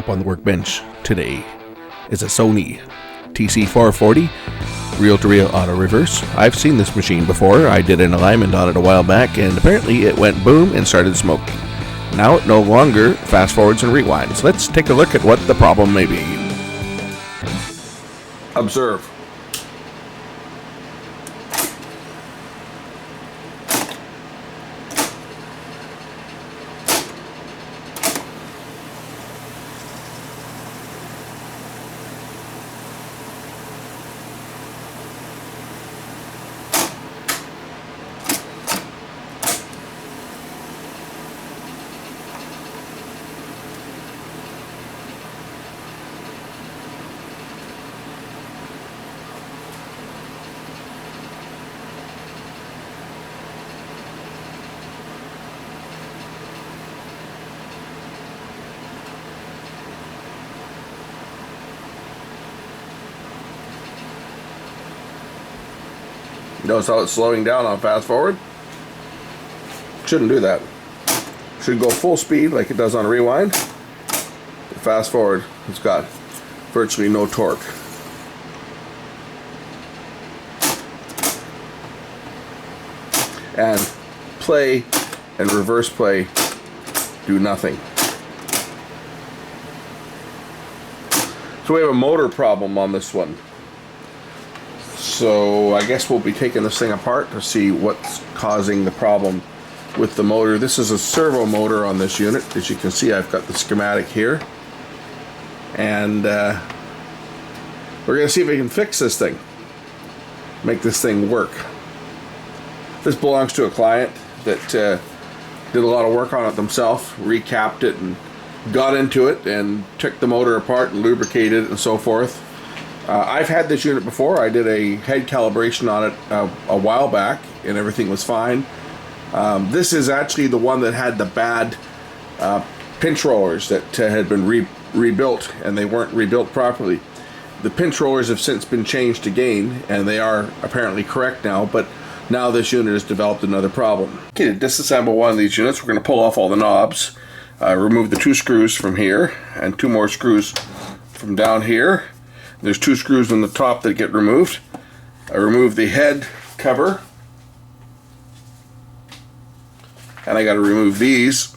Up on the workbench today is a Sony TC440 reel-to-reel auto reverse. I've seen this machine before. I did an alignment on it a while back, and apparently it went boom and started smoking. Now it no longer fast forwards and rewinds. Let's take a look at what the problem may be. Observe. Notice how it's slowing down on fast forward? Shouldn't do that. Should go full speed like it does on rewind. Fast forward, it's got virtually no torque. And play and reverse play do nothing. So we have a motor problem on this one. So I guess we'll be taking this thing apart to see what's causing the problem with the motor. This is a servo motor on this unit. As you can see, I've got the schematic here. And we're going to see if we can fix this thing. Make this thing work. This belongs to a client that did a lot of work on it themselves, recapped it and got into it and took the motor apart and lubricated it and so forth. I've had this unit before. I did a head calibration on it a while back and everything was fine. This is actually the one that had the bad pinch rollers that had been rebuilt, and they weren't rebuilt properly. The pinch rollers have since been changed again, and they are apparently correct now, but now this unit has developed another problem. Okay, to disassemble one of these units, we're going to pull off all the knobs, remove the 2 screws from here, and 2 more screws from down here. There's 2 screws on the top that get removed. I remove the head cover, and I got to remove these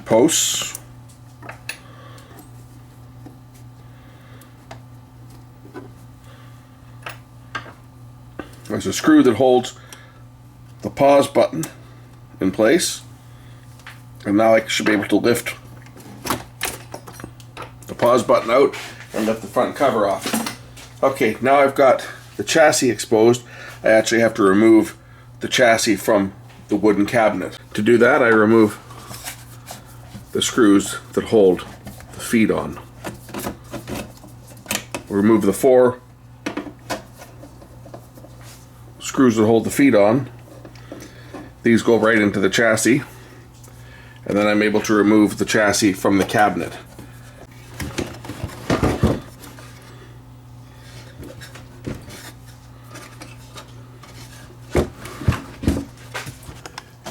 posts. There's a screw that holds the pause button in place, and now I should be able to lift the pause button out and lift the front cover off. Okay, now I've got the chassis exposed. I actually have to remove the chassis from the wooden cabinet. To do that, I remove the screws that hold the feet on. Remove the 4 screws that hold the feet on. These go right into the chassis, and then I'm able to remove the chassis from the cabinet.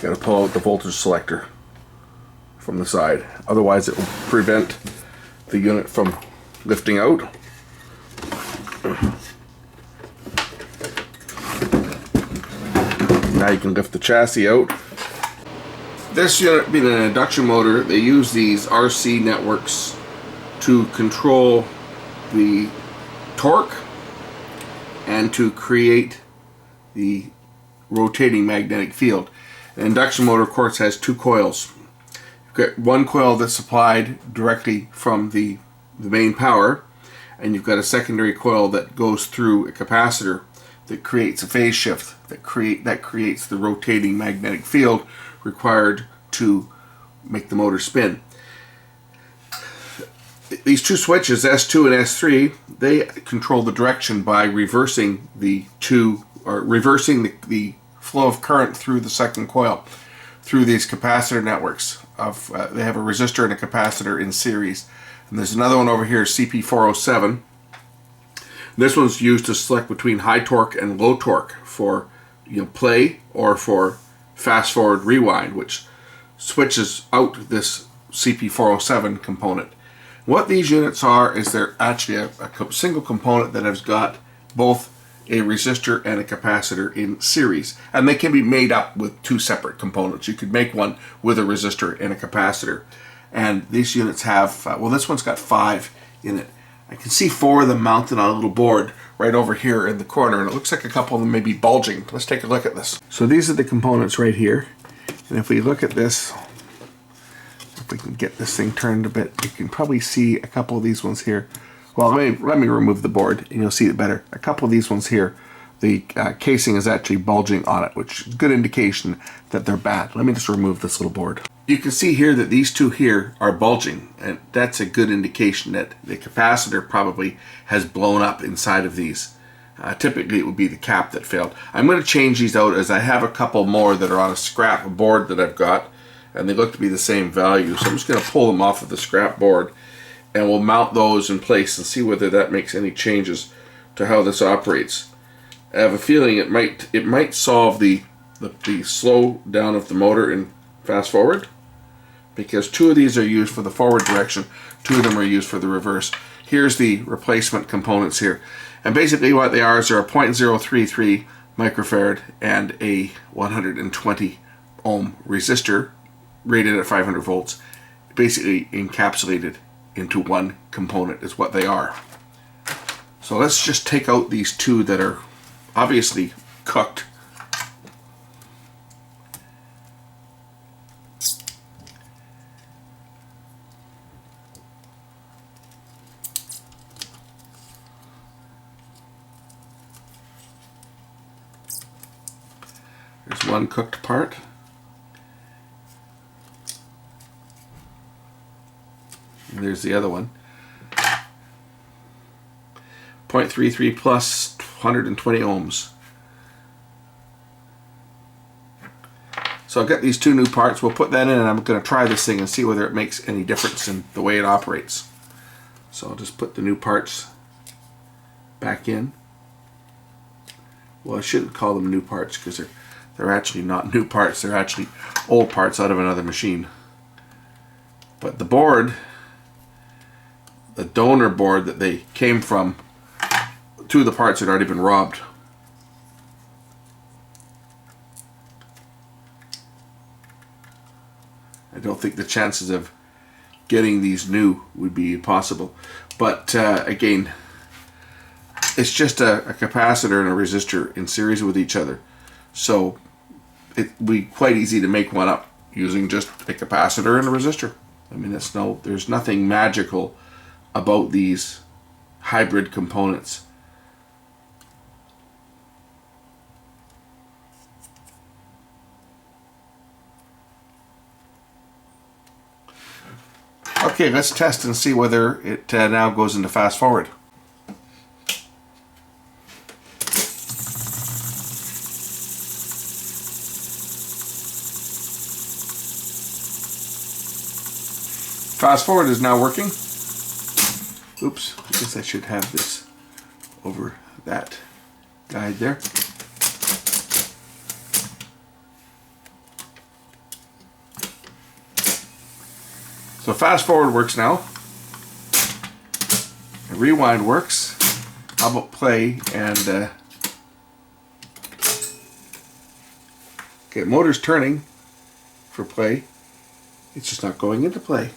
Got to pull out the voltage selector from the side, otherwise it will prevent the unit from lifting out. Now you can lift the chassis out. This unit being an induction motor, they use these RC networks to control the torque and to create the rotating magnetic field. An induction motor, of course, has 2 coils. You've got one coil that's supplied directly from the main power, and you've got a secondary coil that goes through a capacitor that creates a phase shift that creates the rotating magnetic field required to make the motor spin. These 2 switches, S2 and S3, they control the direction by reversing the flow of current through the second coil through these capacitor networks. They have a resistor and a capacitor in series. And there's another one over here, CP407. This one's used to select between high torque and low torque for play or for fast forward rewind, which switches out this CP407 component. What these units are is they're actually a single component that has got both a resistor and a capacitor in series, and they can be made up with two separate components. You could make one with a resistor and a capacitor, and these units have well, this one's got 5 in it. I can see 4 of them mounted on a little board right over here in the corner, and it looks like a couple of them may be bulging. Let's take a look at this. So these are the components right here, and if we look at this, if we can get this thing turned a bit, you can probably see a couple of these ones here. Well, let me remove the board and you'll see it better. A couple of these ones here, the casing is actually bulging on it, which is a good indication that they're bad. Let me just remove this little board. You can see here that these two here are bulging, and that's a good indication that the capacitor probably has blown up inside of these. Typically it would be the cap that failed. I'm going to change these out, as I have a couple more that are on a scrap board that I've got, and they look to be the same value. So I'm just going to pull them off of the scrap board, and we'll mount those in place and see whether that makes any changes to how this operates. I have a feeling it might solve the slow down of the motor in fast forward, because 2 of these are used for the forward direction, 2 of them are used for the reverse. Here's the replacement components here, and basically what they are is they're a 0.033 microfarad and a 120 ohm resistor rated at 500 volts, basically encapsulated into one component is what they are. So let's just take out these 2 that are obviously cooked. There's one cooked part. And there's the other one. 0.33 plus 120 ohms. So I've got these 2 new parts. We'll put that in, and I'm going to try this thing and see whether it makes any difference in the way it operates. So I'll just put the new parts back in. Well, I shouldn't call them new parts, because they're actually not new parts. They're actually old parts out of another machine. But the board, the donor board that they came from, 2 of the parts had already been robbed. I don't think the chances of getting these new would be possible. But again, it's just a capacitor and a resistor in series with each other. So it'd be quite easy to make one up using just a capacitor and a resistor. I mean, there's nothing magical about these hybrid components. Okay, let's test and see whether it now goes into fast forward. Fast forward is now working. Oops, I guess I should have this over that guide there. So fast forward works now. And rewind works. How about play and okay, motor's turning for play. It's just not going into play.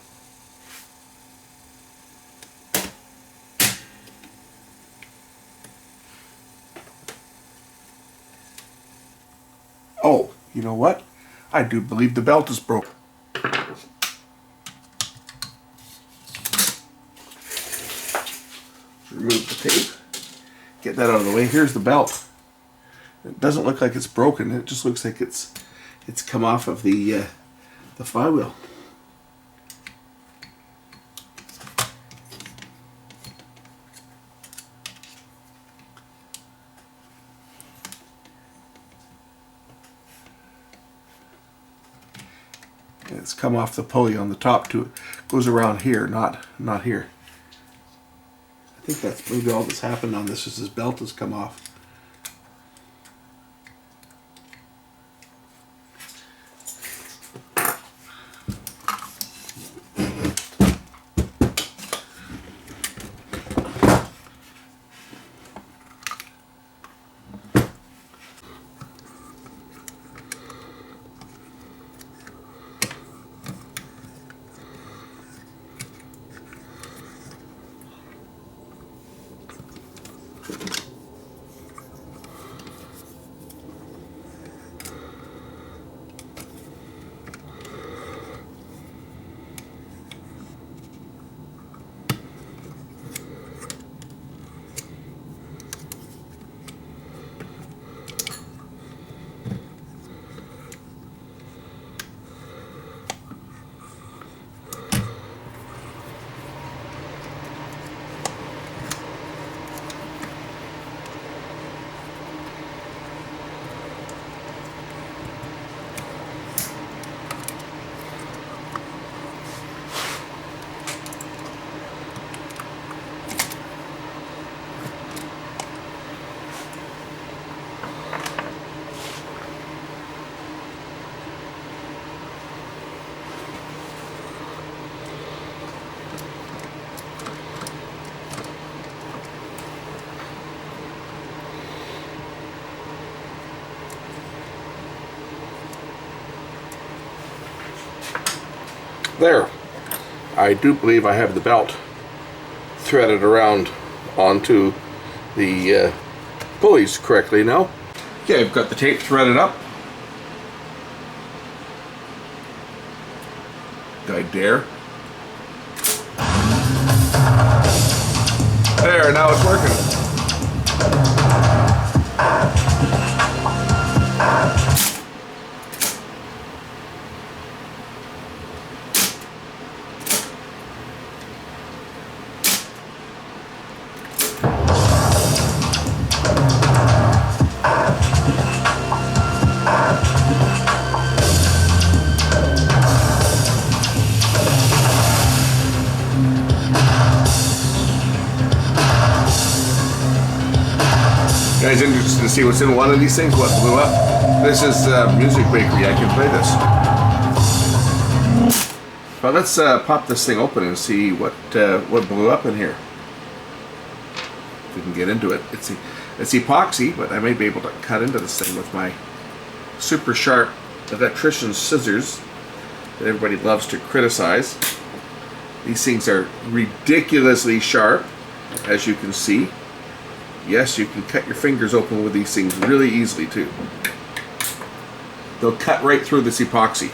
Oh, you know what? I do believe the belt is broke. Remove the tape. Get that out of the way. Here's the belt. It doesn't look like it's broken. It just looks like it's come off of the flywheel. It's come off the pulley on the top too. It goes around here, not here. I think that's maybe all that's happened on this is this belt has come off. There. I do believe I have the belt threaded around onto the pulleys correctly now. Okay, I've got the tape threaded up. Did I dare? There, now it's working. Guys, interested to see what's in one of these things? What blew up? This is Music Bakery. I can play this. But let's pop this thing open and see what blew up in here. If we can get into it. It's epoxy, but I may be able to cut into this thing with my super sharp electrician's scissors that everybody loves to criticize. These things are ridiculously sharp, as you can see. Yes, you can cut your fingers open with these things really easily too. They'll cut right through this epoxy.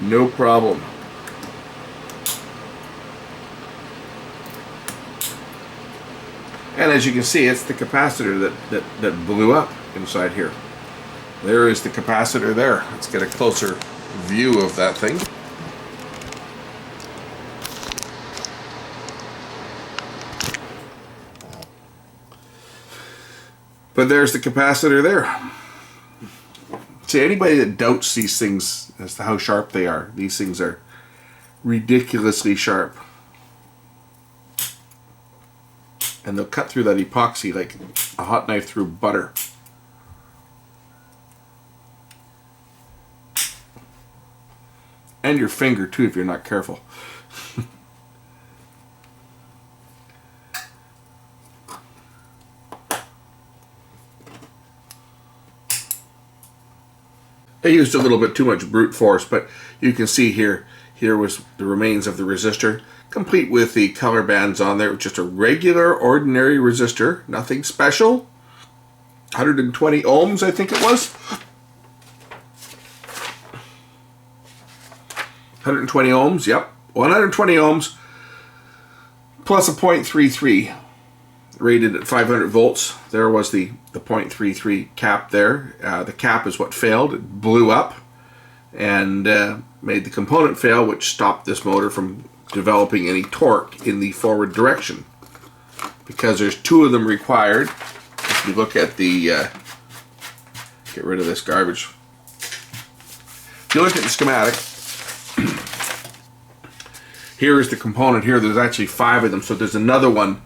No problem. And as you can see, it's the capacitor that blew up inside here. There is the capacitor there. Let's get a closer view of that thing. But there's the capacitor there. See, anybody that doubts these things as to how sharp they are, these things are ridiculously sharp. And they'll cut through that epoxy like a hot knife through butter. And your finger too if you're not careful. I used a little bit too much brute force, but you can see here was the remains of the resistor, complete with the color bands on there. Just a regular, ordinary resistor, nothing special. 120 ohms, I think it was. 120 ohms, yep. 120 ohms plus a 0.33 rated at 500 volts. There was the 0.33 cap there. The cap is what failed. It blew up and made the component fail, which stopped this motor from developing any torque in the forward direction. Because there's two of them required. If you look at the... get rid of this garbage. If you look at the schematic, here is the component here. There's actually 5 of them, so there's another one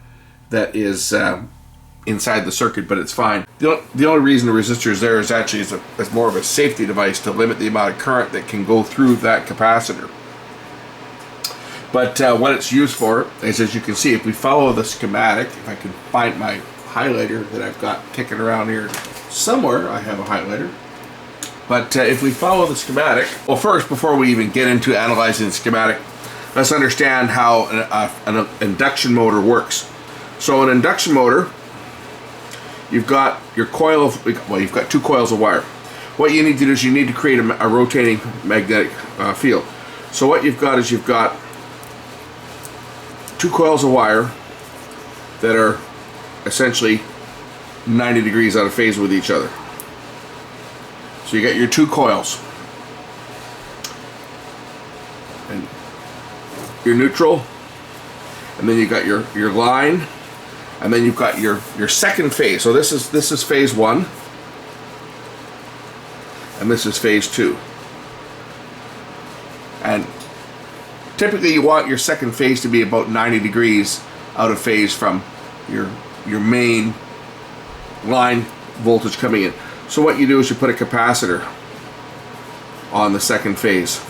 that is inside the circuit, but it's fine. The only reason the resistor is there is actually as more of a safety device to limit the amount of current that can go through that capacitor. But what it's used for is, as you can see, if we follow the schematic, if I can find my highlighter that I've got kicking around here somewhere, I have a highlighter. But if we follow the schematic, well, first, before we even get into analyzing the schematic, let's understand how an induction motor works. So an induction motor, you've got your coil of, well, you've got 2 coils of wire. What you need to do is you need to create a rotating magnetic field. So what you've got is you've got 2 coils of wire that are essentially 90 degrees out of phase with each other. So you got your 2 coils. And your neutral, and then you got your line, and then you've got your second phase. So this is phase 1, and this is phase 2. And typically you want your second phase to be about 90 degrees out of phase from your main line voltage coming in. So what you do is you put a capacitor on the second phase.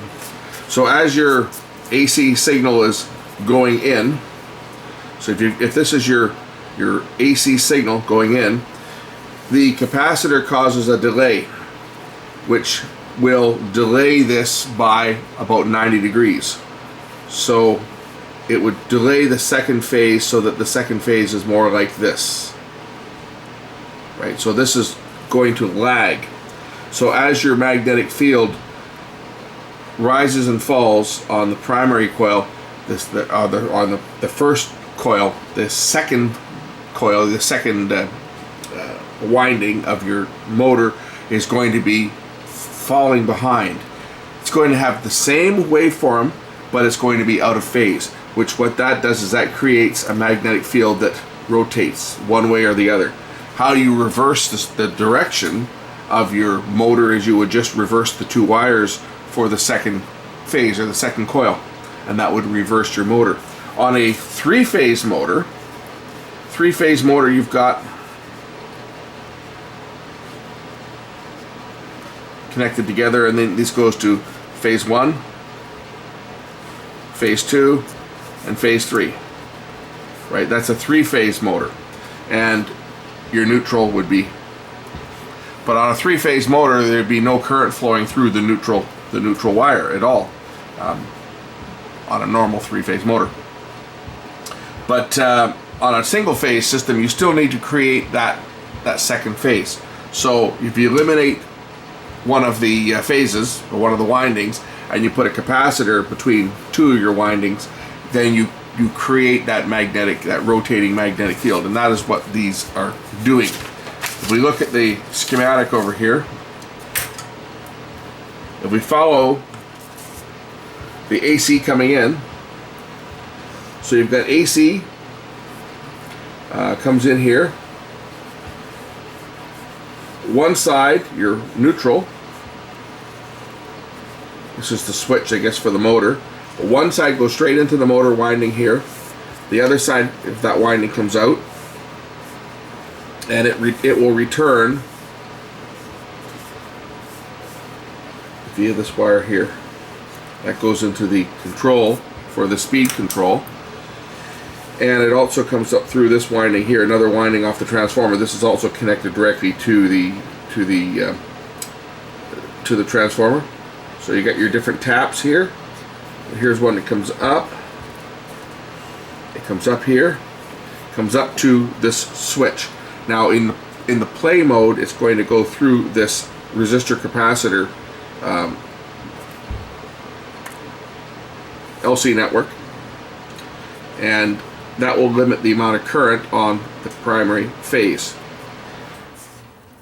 So as your AC signal is going in, so if this is your AC signal going in, the capacitor causes a delay which will delay this by about 90 degrees. So it would delay the second phase so that the second phase is more like this. Right, so this is going to lag. So as your magnetic field rises and falls on the primary coil, on the first coil, the second coil, the second winding of your motor is going to be falling behind. It's going to have the same waveform, but it's going to be out of phase, which what that does is that creates a magnetic field that rotates one way or the other. How you reverse the direction of your motor is you would just reverse the two wires for the second phase or the second coil, and that would reverse your motor. On a three-phase motor, you've got connected together, and then this goes to phase 1, phase 2, and phase 3. Right, that's a three-phase motor, and your neutral would be. But on a three-phase motor, there'd be no current flowing through the neutral wire at all on a normal three-phase motor. But on a single-phase system, you still need to create that second phase. So if you eliminate one of the phases or one of the windings, and you put a capacitor between two of your windings, then you create that rotating magnetic field, and that is what these are doing. If we look at the schematic over here, if we follow the AC coming in, so you've got AC comes in here. One side, your neutral. This is the switch, I guess, for the motor. One side goes straight into the motor winding here. The other side, if that winding comes out, and it will return via this wire here. That goes into the control for the speed control, and it also comes up through this winding here, another winding off the transformer. This is also connected directly to the transformer. So you got your different taps here. Here's one that comes up. It comes up here, comes up to this switch. Now in the play mode, it's going to go through this resistor capacitor LC network, and that will limit the amount of current on the primary phase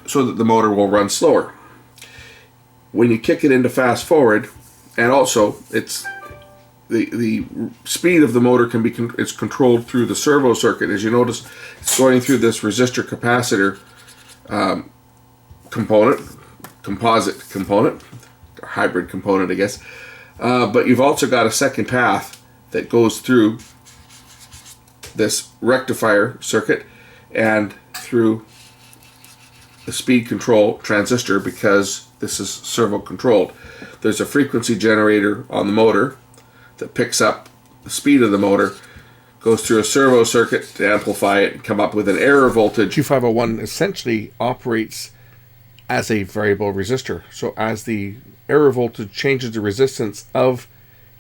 so that the motor will run slower. When you kick it into fast forward, and also it's the speed of the motor is controlled through the servo circuit. As you notice, it's going through this resistor capacitor composite component, or hybrid component, I guess. But you've also got a second path that goes through this rectifier circuit and through the speed control transistor, because this is servo controlled. There's a frequency generator on the motor that picks up the speed of the motor, goes through a servo circuit to amplify it and come up with an error voltage. Q501 essentially operates as a variable resistor. So as the error voltage changes the resistance of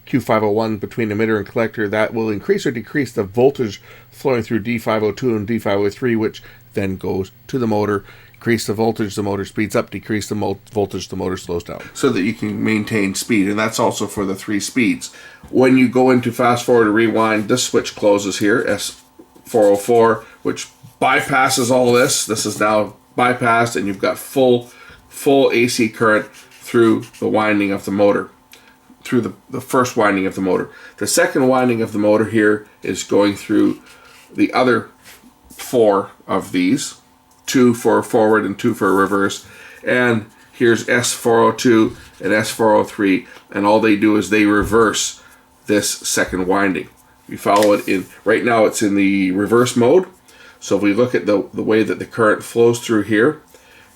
Q501 between emitter and collector, that will increase or decrease the voltage flowing through D502 and D503, which then goes to the motor. Increase the voltage, the motor speeds up. Decrease the voltage, the motor slows down, so that you can maintain speed. And that's also for the 3 speeds. When you go into fast forward or rewind, this switch closes here, S404, which bypasses all this. This is now bypassed, and you've got full AC current through the winding of the motor, through the first winding of the motor. The second winding of the motor here is going through the other 4 of these, 2 for forward and 2 for reverse. And here's S402 and S403, and all they do is they reverse this second winding. You follow it in, right now it's in the reverse mode. So if we look at the way that the current flows through here,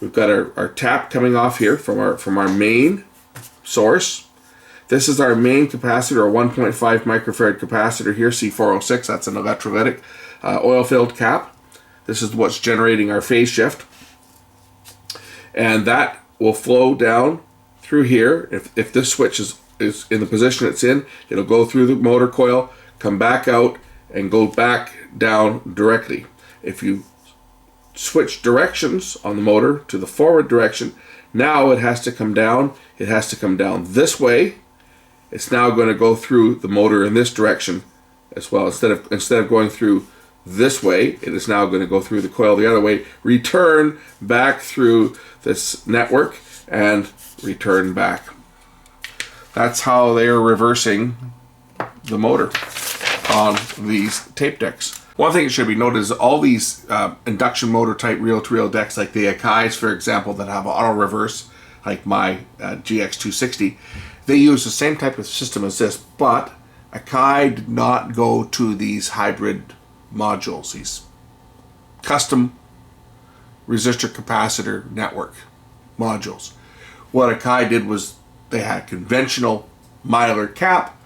we've got our tap coming off here from our main source. This is our main capacitor, a 1.5 microfarad capacitor here, C406. That's an electrolytic oil-filled cap. This is what's generating our phase shift. And that will flow down through here. If this switch is in the position it's in, it'll go through the motor coil, come back out, and go back down directly. If you switch directions on the motor to the forward direction, now it has to come down. It has to come down this way. It's now going to go through the motor in this direction as well. Instead of going through this way, it is now going to go through the coil the other way, return back through this network, and return back. That's how they are reversing the motor on these tape decks. One thing that should be noted is all these induction motor type reel-to-reel decks, like the Akai's, for example, that have auto reverse, like my GX260, they use the same type of system as this, but Akai did not go to these hybrid modules, these custom resistor capacitor network modules. What Akai did was they had a conventional Mylar cap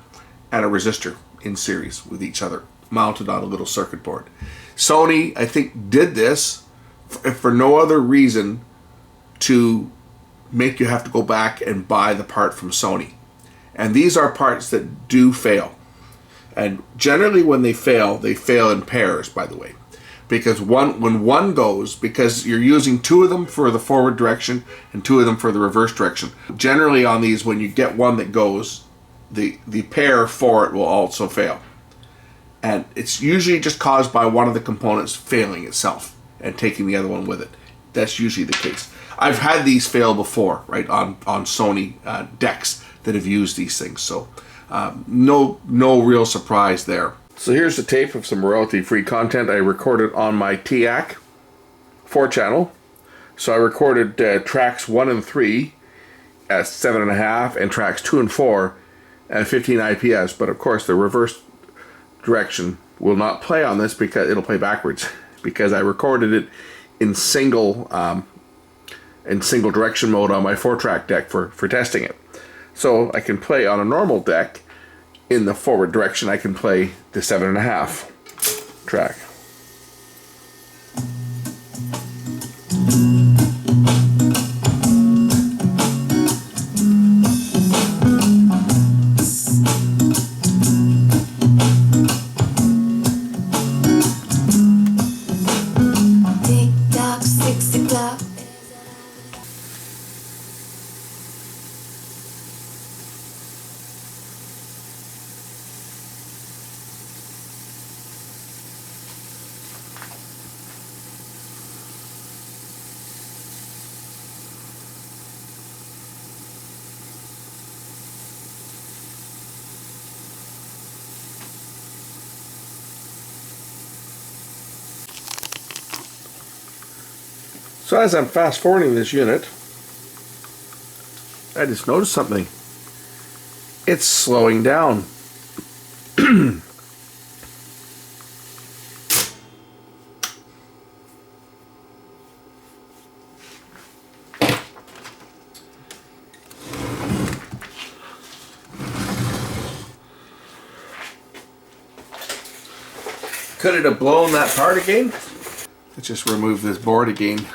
and a resistor in series with each other, mounted on a little circuit board. Sony, I think, did this for no other reason to make you have to go back and buy the part from Sony. And these are parts that do fail. And generally when they fail in pairs, by the way. Because when one goes, because you're using two of them for the forward direction and two of them for the reverse direction. Generally on these, when you get one that goes, the pair for it will also fail. And it's usually just caused by one of the components failing itself and taking the other one with it. That's usually the case. I've had these fail before, right, on Sony decks that have used these things. So no real surprise there. So here's the tape of some royalty-free content I recorded on my TAC 4-channel. So I recorded tracks 1 and 3 at 7.5 and tracks 2 and 4 at 15 IPS. But of course the reverse direction will not play on this because it'll play backwards because I recorded it in single direction mode on my 4-track deck for testing it. So I can play on a normal deck in the forward direction. I can play the 7.5 track. So as I'm fast forwarding this unit, I just noticed something. It's slowing down. Could it have blown that part again? Let's just remove this board again.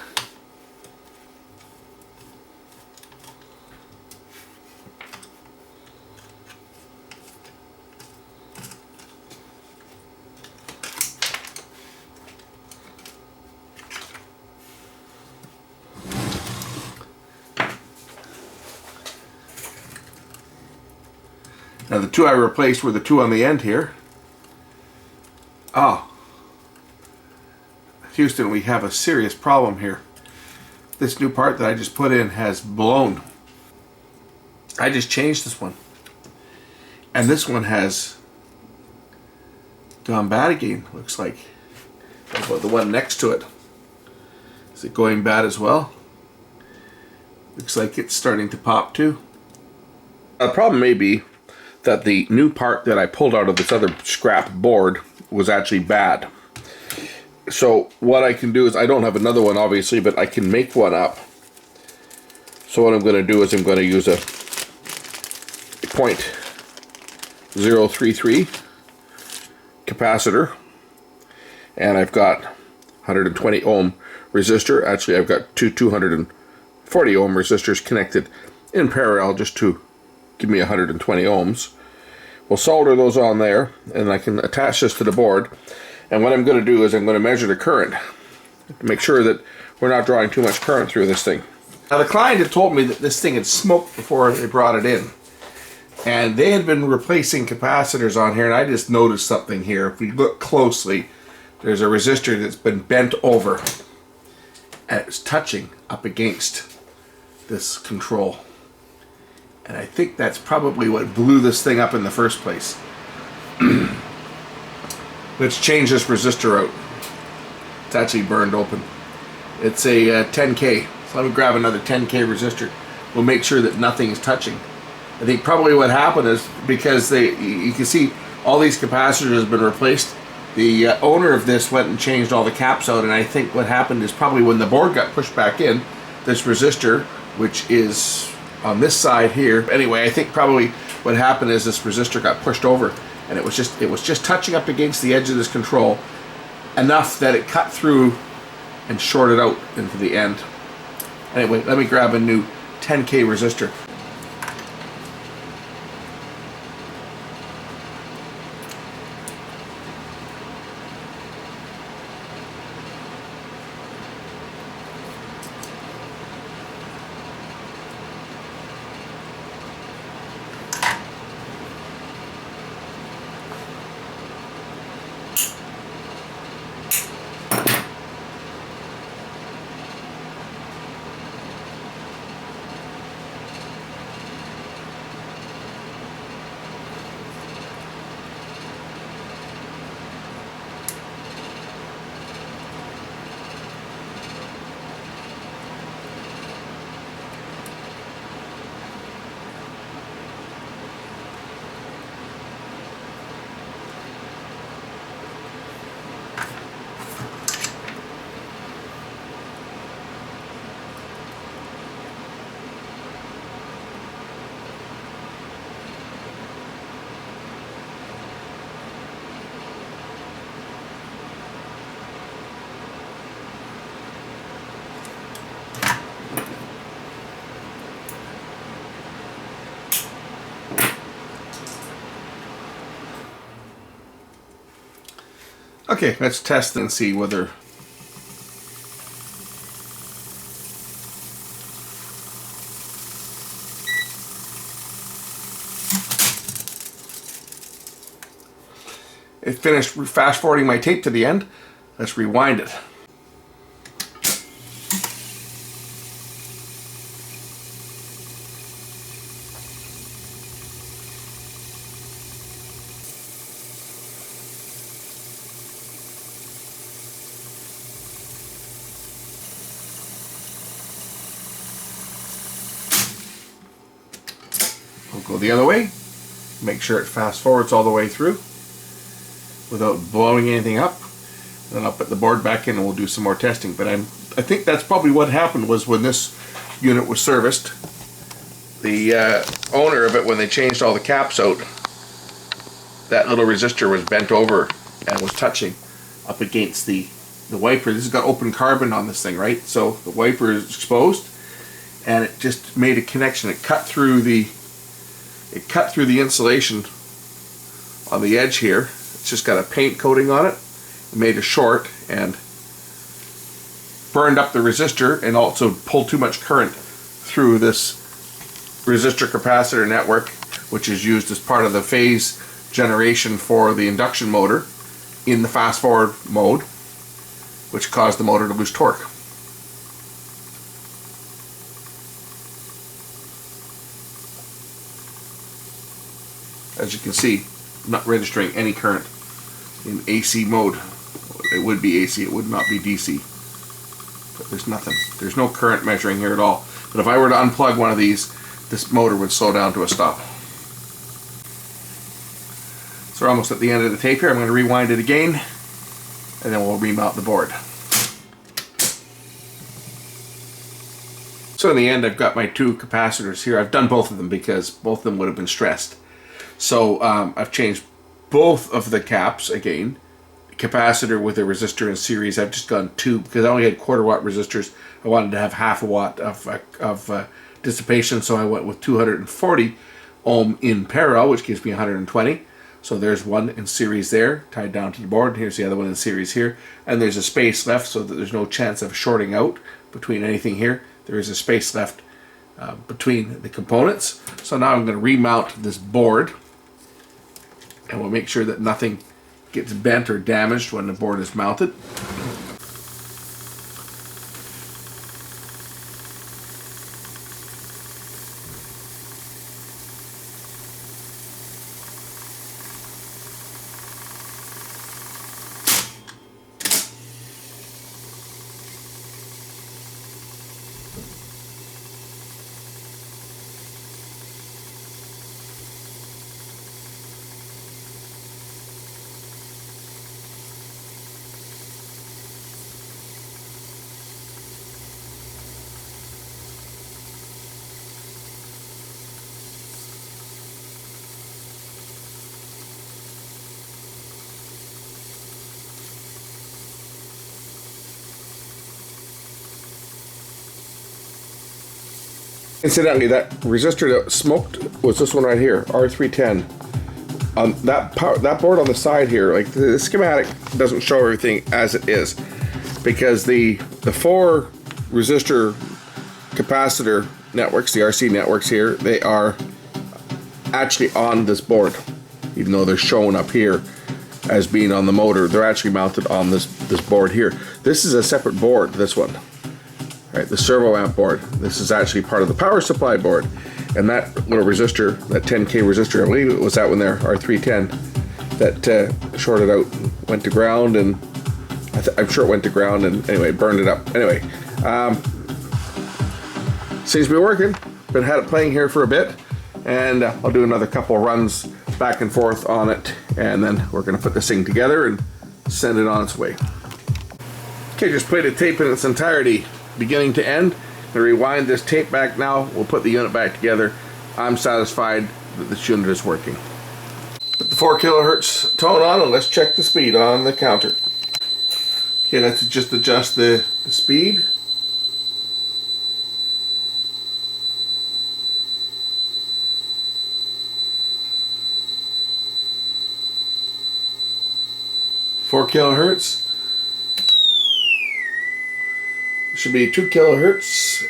Now the two I replaced were the two on the end here. Oh, Houston, we have a serious problem here. This new part that I just put in has blown. I just changed this one. And this one has gone bad again, looks like. How about the one next to it? Is it going bad as well? Looks like it's starting to pop too. The problem may be that the new part that I pulled out of this other scrap board was actually bad. So what I can do is, I don't have another one obviously, but I can make one up. So what I'm going to do is I'm going to use a 0.033 capacitor, and I've got 120 ohm resistor. Actually I've got two 205 40 ohm resistors connected in parallel just to give me 120 ohms. We'll solder those on there, and I can attach this to the board. And what I'm going to do is I'm going to measure the current to make sure that we're not drawing too much current through this thing. Now the client had told me that this thing had smoked before they brought it in. And they had been replacing capacitors on here, and I just noticed something here. If we look closely, there's a resistor that's been bent over, and it's touching up against this control. And I think that's probably what blew this thing up in the first place. Let's change this resistor out. It's actually burned open. It's a 10K. So let me grab another 10K resistor. We'll make sure that nothing is touching. I think probably what happened is because you can see all these capacitors have been replaced. The owner of this went and changed all the caps out, and I think what happened is probably when the board got pushed back in, this resistor, which is on this side here. Anyway, I think probably what happened is this resistor got pushed over, and it was just touching up against the edge of this control enough that it cut through and shorted out into the end. Anyway, let me grab a new 10K resistor. Okay, let's test and see whether it finished fast forwarding my tape to the end. Let's rewind it. We'll go the other way, make sure it fast forwards all the way through without blowing anything up. Then I'll put the board back in and we'll do some more testing. But I think that's probably what happened was when this unit was serviced, the owner of it, when they changed all the caps out, that little resistor was bent over and was touching up against the wiper. This has got open carbon on this thing, right? So the wiper is exposed, and it just made a connection. It cut through the insulation on the edge here. It's just got a paint coating on it. It made a short and burned up the resistor and also pulled too much current through this resistor capacitor network, which is used as part of the phase generation for the induction motor in the fast forward mode, which caused the motor to lose torque. As you can see, I'm not registering any current in AC mode. It would be AC, it would not be DC. But there's nothing. There's no current measuring here at all. But if I were to unplug one of these, this motor would slow down to a stop. So we're almost at the end of the tape here. I'm going to rewind it again, and then we'll remount the board. So in the end, I've got my two capacitors here. I've done both of them because both of them would have been stressed. So I've changed both of the caps again. Capacitor with a resistor in series. I've just gone two because I only had quarter watt resistors. I wanted to have half a watt of dissipation, so I went with 240 ohm in parallel, which gives me 120. So there's one in series there, tied down to the board, and here's the other one in series here. And there's a space left so that there's no chance of shorting out between anything here. There is a space left between the components. So now I'm going to remount this board, and we'll make sure that nothing gets bent or damaged when the board is mounted. Incidentally, that resistor that smoked was this one right here, R310. That board on the side here, like the schematic doesn't show everything as it is, because the 4 resistor capacitor networks, the RC networks here, they are actually on this board, even though they're shown up here as being on the motor. They're actually mounted on this board here. This is a separate board, this one. Right, the servo amp board. This is actually part of the power supply board. And that little resistor, that 10K resistor, I believe it was that one there, R310, that shorted out, went to ground, and I'm sure it went to ground, and anyway, burned it up. Anyway, seems to be working. Been had it playing here for a bit, and I'll do another couple runs back and forth on it, and then we're gonna put this thing together and send it on its way. Okay, just played the tape in its entirety, beginning to end. To rewind this tape back now, we'll put the unit back together. I'm satisfied that this unit is working. Put the 4 kilohertz tone on, and let's check the speed on the counter. Okay, let's just adjust the speed. Four kilohertz. Should be 2 kilohertz.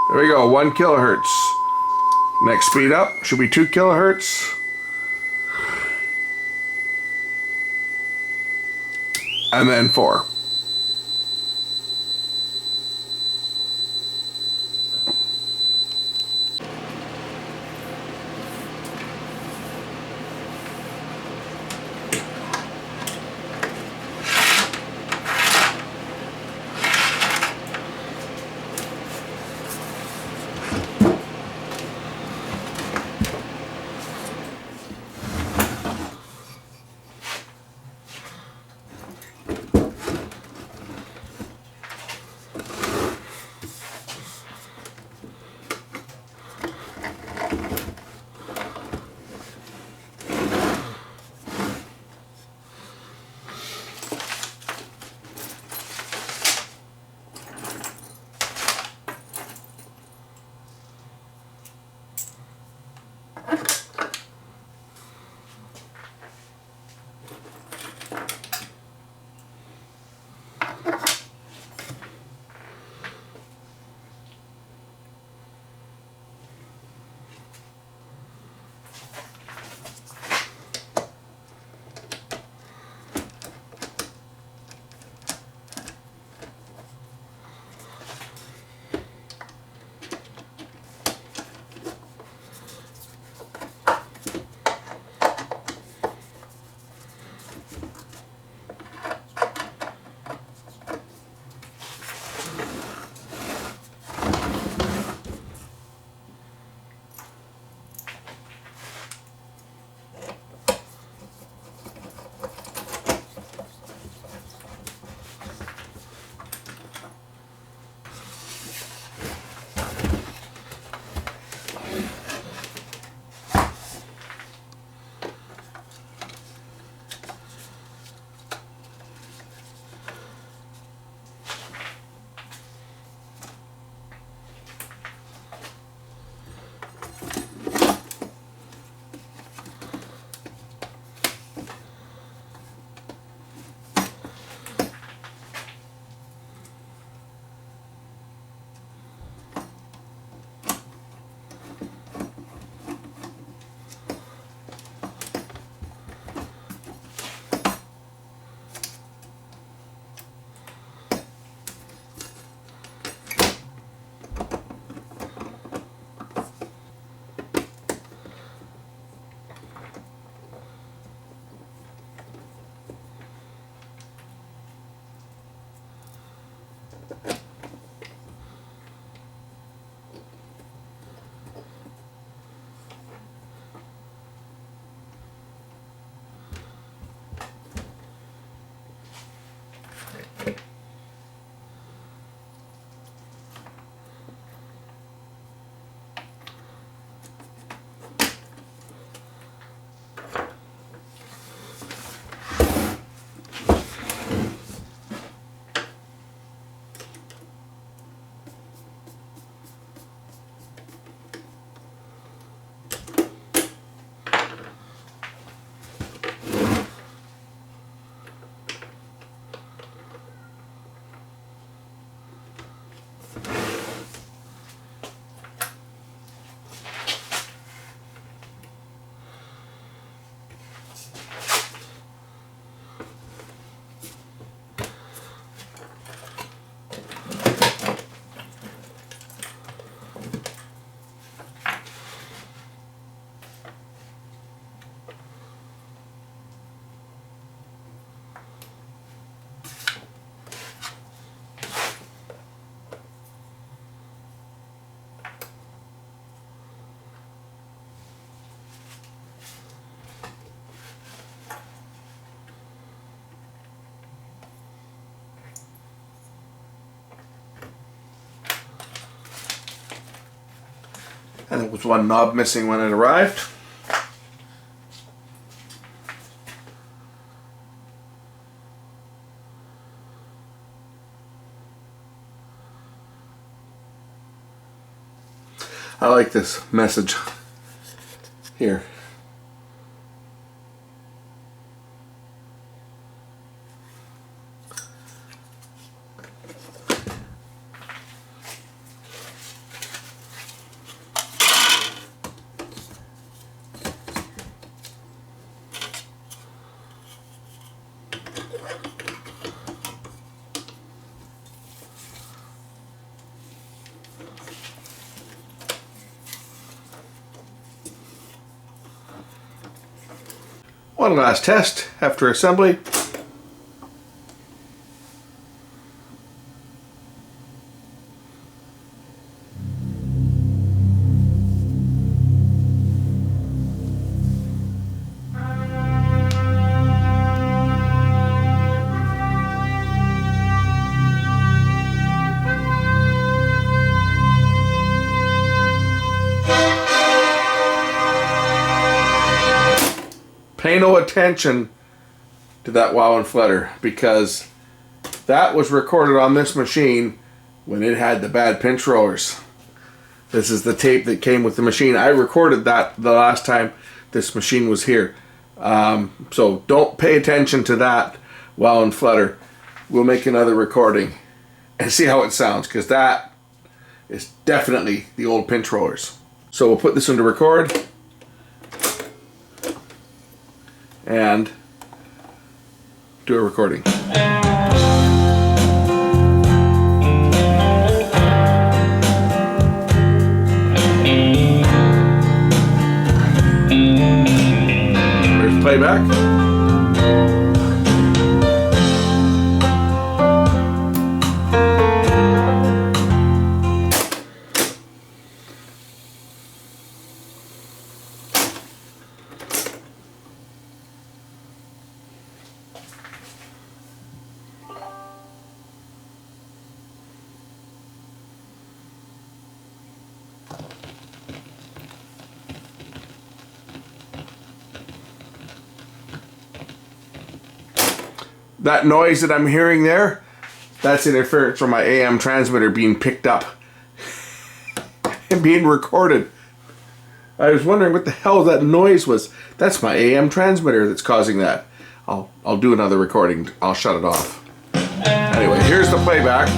There we go, 1 kilohertz. Next speed up should be 2 kilohertz. And then 4. And there was one knob missing when it arrived. I like this message here. One last test after assembly. Pay no attention to that wow and flutter, because that was recorded on this machine when it had the bad pinch rollers. This is the tape that came with the machine. I recorded that the last time this machine was here. So don't pay attention to that wow and flutter. We'll make another recording and see how it sounds, because that is definitely the old pinch rollers. So we'll put this into record and do a recording. There's playback. That noise that I'm hearing there, that's interference from my AM transmitter being picked up and being recorded. I was wondering what the hell that noise was. That's my AM transmitter that's causing that. I'll do another recording. I'll shut it off. Anyway, here's the playback.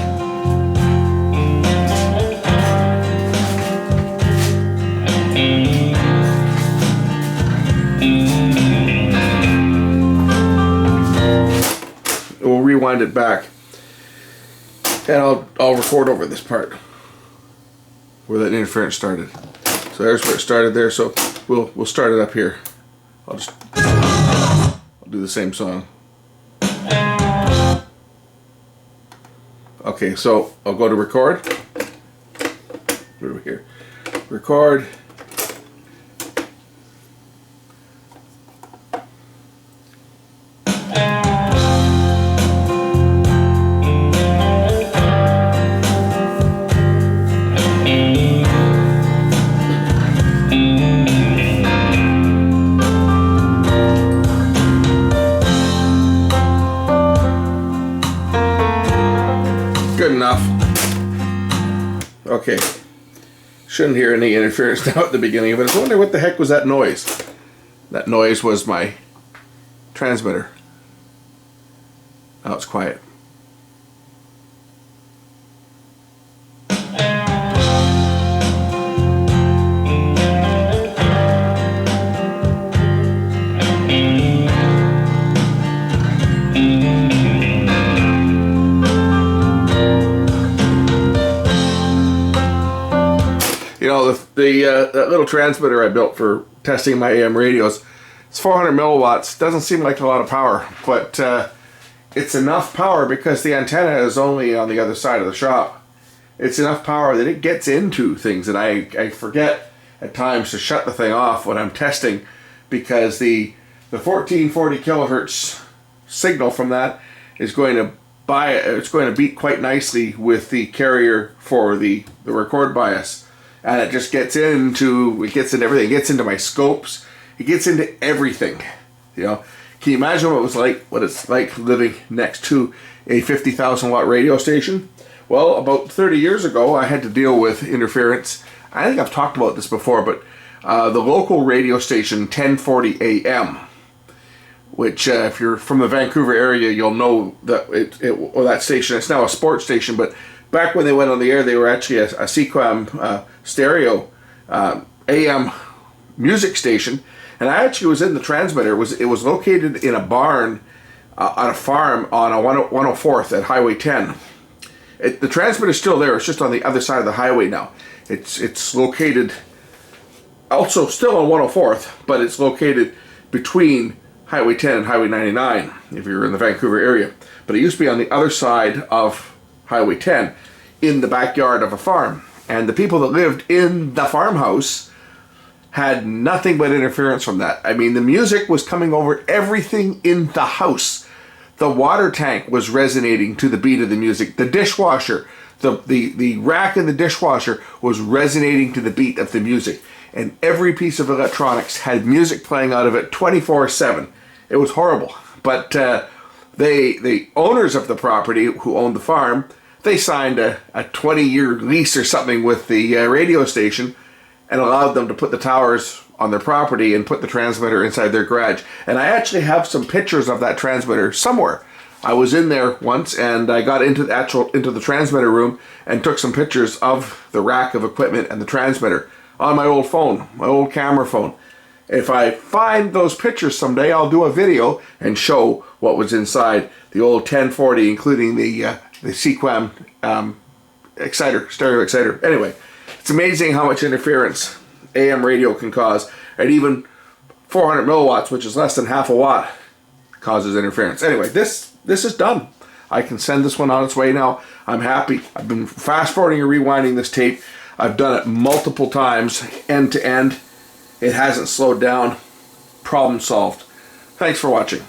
We'll rewind it back, and I'll record over this part where that interference started. So there's where it started there. So we'll start it up here. I'll do the same song. Okay, so I'll go to record. Over here, record. Good enough. Okay. Shouldn't hear any interference now at the beginning of it. I was wondering what the heck was that noise. That noise was my transmitter. Now it's quiet. You know, that little transmitter I built for testing my AM radios, it's 400 milliwatts. Doesn't seem like a lot of power, but it's enough power because the antenna is only on the other side of the shop. It's enough power that it gets into things, and I forget at times to shut the thing off when I'm testing, because the 1440 kilohertz signal from that is going to beat quite nicely with the carrier for the record bias, and it just gets into everything. It gets into my scopes. It gets into everything. You know, can you imagine what it's like living next to a 50,000 watt radio station? Well, about 30 years ago, I had to deal with interference. I think I've talked about this before, but the local radio station 1040 AM, which if you're from the Vancouver area, you'll know that that station. It's now a sports station, but back when they went on the air, they were actually a CQAM stereo AM music station. And I actually was in the transmitter. It was located in a barn on a farm on a 104th at Highway 10. The transmitter's still there. It's just on the other side of the highway now. It's located also still on 104th, but it's located between Highway 10 and Highway 99 if you're in the Vancouver area. But it used to be on the other side of Highway 10 in the backyard of a farm. And the people that lived in the farmhouse had nothing but interference from that. I mean, the music was coming over everything in the house. The water tank was resonating to the beat of the music. The dishwasher, the rack in the dishwasher was resonating to the beat of the music. And every piece of electronics had music playing out of it 24/7. It was horrible. But the owners of the property who owned the farm, they signed a 20-year lease or something with the radio station and allowed them to put the towers on their property and put the transmitter inside their garage. And I actually have some pictures of that transmitter somewhere. I was in there once and I got into the transmitter room and took some pictures of the rack of equipment and the transmitter on my old phone, my old camera phone. If I find those pictures someday, I'll do a video and show what was inside the old 1040, including the CQAM stereo exciter. Anyway, it's amazing how much interference AM radio can cause, and even 400 milliwatts, which is less than half a watt, causes interference. Anyway, this is done. I can send this one on its way now. I'm happy. I've been fast forwarding and rewinding this tape. I've done it multiple times, end to end. It hasn't slowed down. Problem solved. Thanks for watching.